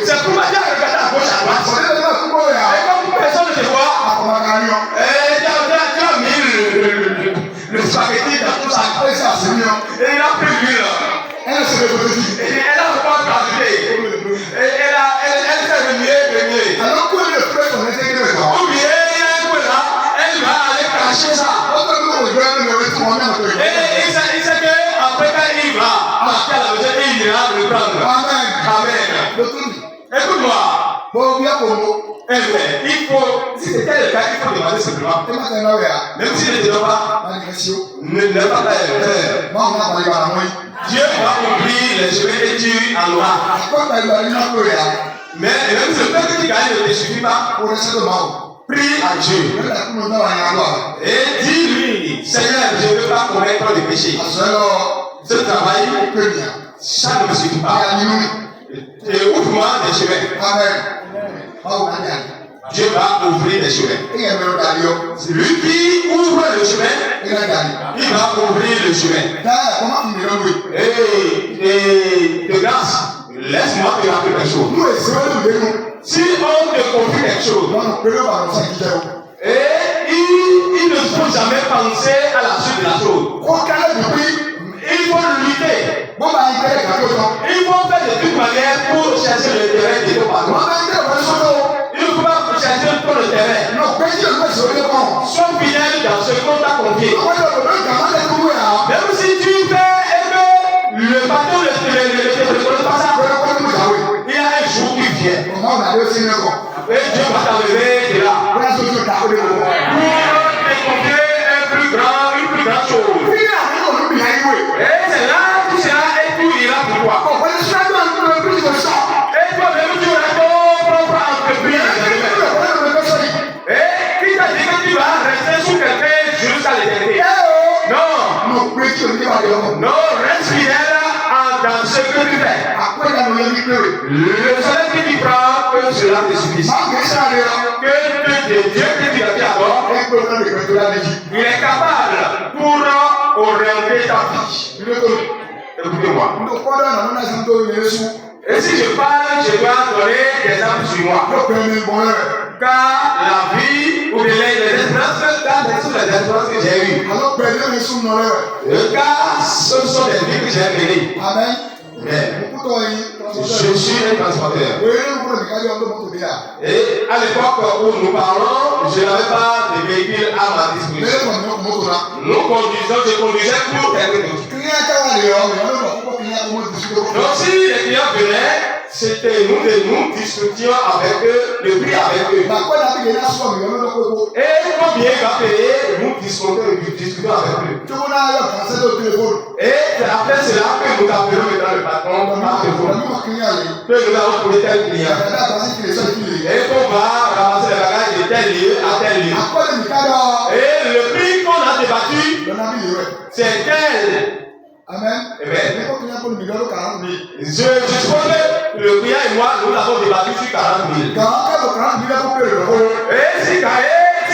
C'est pour ma dire regarder à gauche à droite. Et comme personne ne te voit, et tu as mis le spaghetti dans tout ça. Et il a pris l'huile. Et elle a pas rajouté. Et elle s'est remuée. Ou bien, elle va aller cacher ça. Et il sait qu'après quand il va marcher à la maison, il ira le prendre. Amen. Écoute-moi. Il faut, si c'était le cas, il faut demander simplement. Même s'il ne te donne pas, ne pas faire. Dieu va ouvrir les chemins et tu en auras. Mais même si le fait que tu gagnes ne te suffit pas, prie à Dieu. Et dis-lui, Seigneur, je ne veux pas commettre de péché. Ce travail, ça ne me suffit pas. Et ouvre-moi des chemins. Dieu va ouvrir des chemins. Lui qui ouvre le chemin, il va ouvrir le chemin. Et de grâce, laisse-moi te rappeler quelque chose. Si on te confie quelque chose, et il ne faut jamais penser à la suite de la chose. Il faut lutter. Il faut faire de toute manière pour chercher le terrain de ton parent. Il ne faut pas chercher pour le terrain. Sois fidèle dans ce qu'on t'a confié. Même si tu fais le bateau ne te pas ça, il y a un jour qui vient. Et Dieu va t'enlever de là. Pour te confier une plus grande chose. Et c'est là que tu seras et tout ira pour toi. Et toi-même tu auras ton propre entreprise. Et qui t'a dit que tu vas rester sous quelqu'un jusqu'à l'éternité? Non. Non, reste fidèle dans ce que tu fais. Le salaire que tu prends, que cela te suffise. Que Dieu que tu as fait alors, il est capable pour orienter ta vie. Écoutez-moi. Et si je parle, je dois donner des exemples sur moi. Car la vie ou les espérances que j'ai eues. Car ce sont des vies que j'ai menées. Amen. Je suis un transporteur. Et à l'époque où nous parlons, je n'avais pas de véhicule à ma disposition. Je conduisais pour quelqu'un d'autre. Donc si les clients venaient, c'était nous discutions avec eux, le prix avec eux. Et combien il va payer, nous discutons avec eux. Et après cela que nous appelons maintenant le patron par téléphone. Que nous avons trouvé tel client. Et qu'on va ramasser les bagages de tel lieu à tel lieu. Et le prix qu'on a débattu, c'est tel. Amen. Amen. Je suppose que le client et moi, nous avons débattu sur 40 000. Et si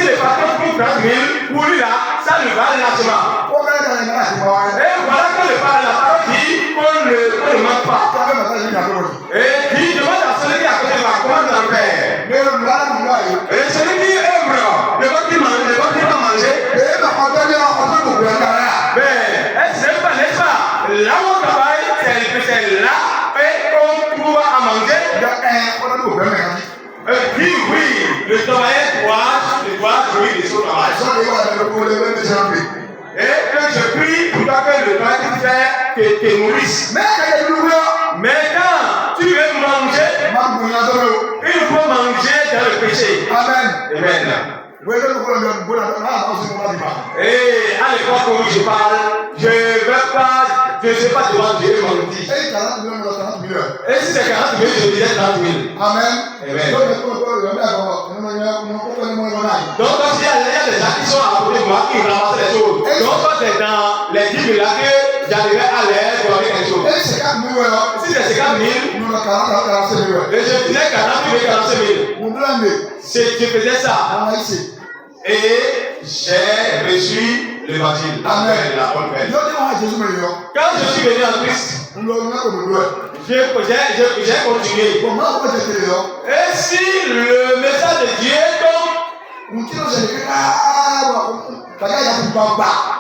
le patron trouve 30 000, pour lui là, ça lui va largement. Et voilà que le parole dit qu'on ne manque pas. Et il demande à celui qui est à côté de moi comment on fait. Et celui qui œuvre, le gars qui va manger. Mais n'est-ce pas? Là où on travaille, c'est là qu'on trouve à manger. Oui, le travailleur doit jouir de son travail. Et que je prie pour toi que le travail que tu fais te nourrisse. Mais quand tu veux manger, il faut manger dans le péché. Amen. Amen. Et à l'époque où je parle, je ne sais pas devant Dieu mentir. Et si c'est 40 000, je disais 30 000. Amen. Amen. Donc, s'il y a des gens qui sont à côté de moi, qui ramassent les choses. Donc, quand c'est dans les 10 000 là que j'arriverai à leur donner quelque chose. Si c'est 50 000, et je disais 40 000 et 45 000. Je faisais ça. Et j'ai reçu l'évangile. Amen. La bonne nouvelle. Quand je suis venu en Christ, je J'ai continué. Et si le message de Dieu tombe,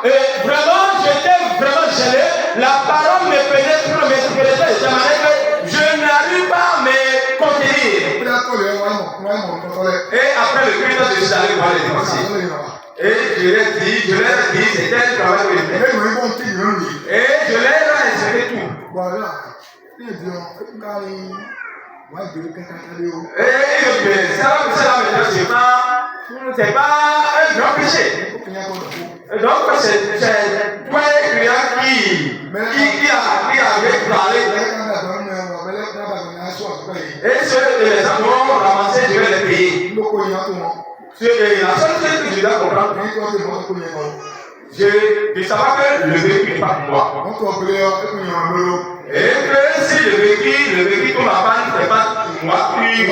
et vraiment, j'étais vraiment gêné. La parole me pénètre de telle manière que je n'arrive pas à me contenir. Et après le culte, je suis allé voir les démentiers. Et je leur ai dit, c'était le travail que je fais. Et je leur ai expliqué tout. Et c'est pas un grand péché. Donc c'est toi qui avait parlé. Et ceux que les gens vont ramasser, je vais les payer. La seule chose que je dois comprendre, de savoir que le véhicule n'est pas pour moi. Et que si le véhicule tombe en panne, ce n'est pas pour moi, puis et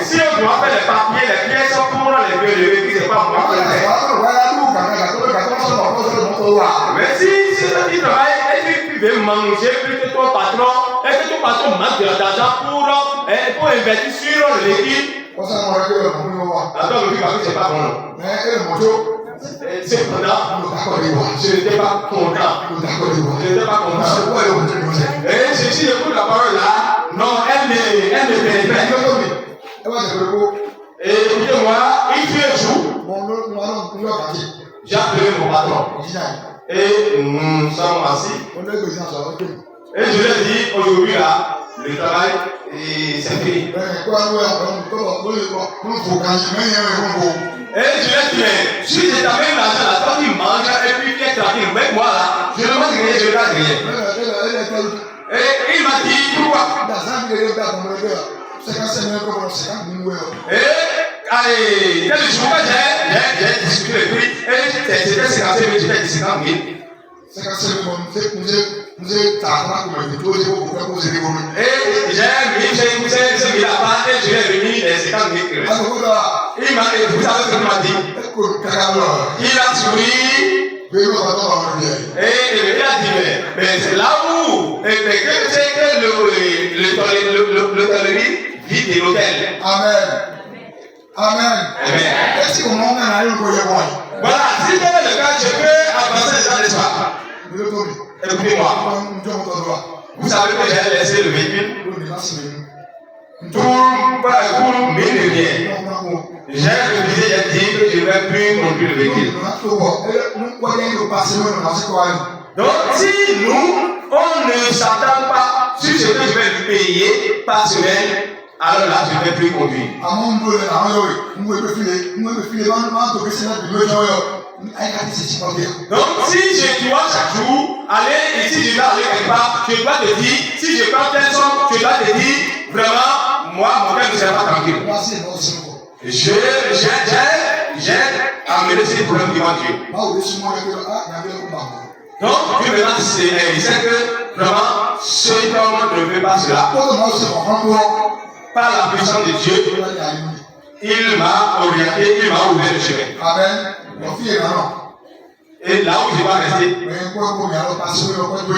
si on doit faire les papiers, les pièces pour le véhicule, ce n'est pas moi qui le fais. Mais si tu travailles et tu veux manger plus que ton patron, et que ton patron manque d'argent pour investir sur le véhicule, attends, le véhicule, c'est pas bon. Cependant, je n'étais pas content. Je n'étais pas content. Et si j'écoute la parole là, non, elle me pénètre. Et écoutez-moi, il fait un jour, j'ai appelé mon patron. Et nous sommes assis. Et je lui ai dit, aujourd'hui là, le travail, c'est fini. Et je lui ai dit, mais si je t'amène l'argent là, toi tu manges et puis tu es tranquille, mais moi là, je ne mange rien, je ne garde rien. Et il m'a dit, pourquoi? Et allez, dès le jour où j'ai discuté le prix, et c'était 55 000, j'étais dit 50 000. Et j'ai mis la part et je lui ai remis les 50 000. Il m'a dit, vous savez ce qu'il m'a dit? Il a souri. Et il a dit, mais c'est là où c'est que l'hôtellerie vit de l'hôtel. Amen. Est-ce que mon voilà, si tel est le cas, je peux avancer dans l'espoir. Écoutez-moi. Vous savez que j'ai laissé le véhicule pour m'élever. J'ai refusé, j'ai dit que je ne vais plus conduire le véhicule. Donc, si nous, on ne s'attend pas sur ce que je vais lui payer par semaine, alors là, je ne vais plus conduire. Donc, si je dois chaque jour aller, et si je dois aller quelque part, je dois te dire, si je prends telle somme, je dois te dire, vraiment, moi, mon cœur ne sera pas tranquille. J'ai amené ces problèmes devant Dieu. Donc, Dieu maintenant, il sait que vraiment, cet homme ne veut pas cela. Par la puissance de Dieu, il m'a orienté, il m'a ouvert le chemin. Amen. Et là où je dois rester,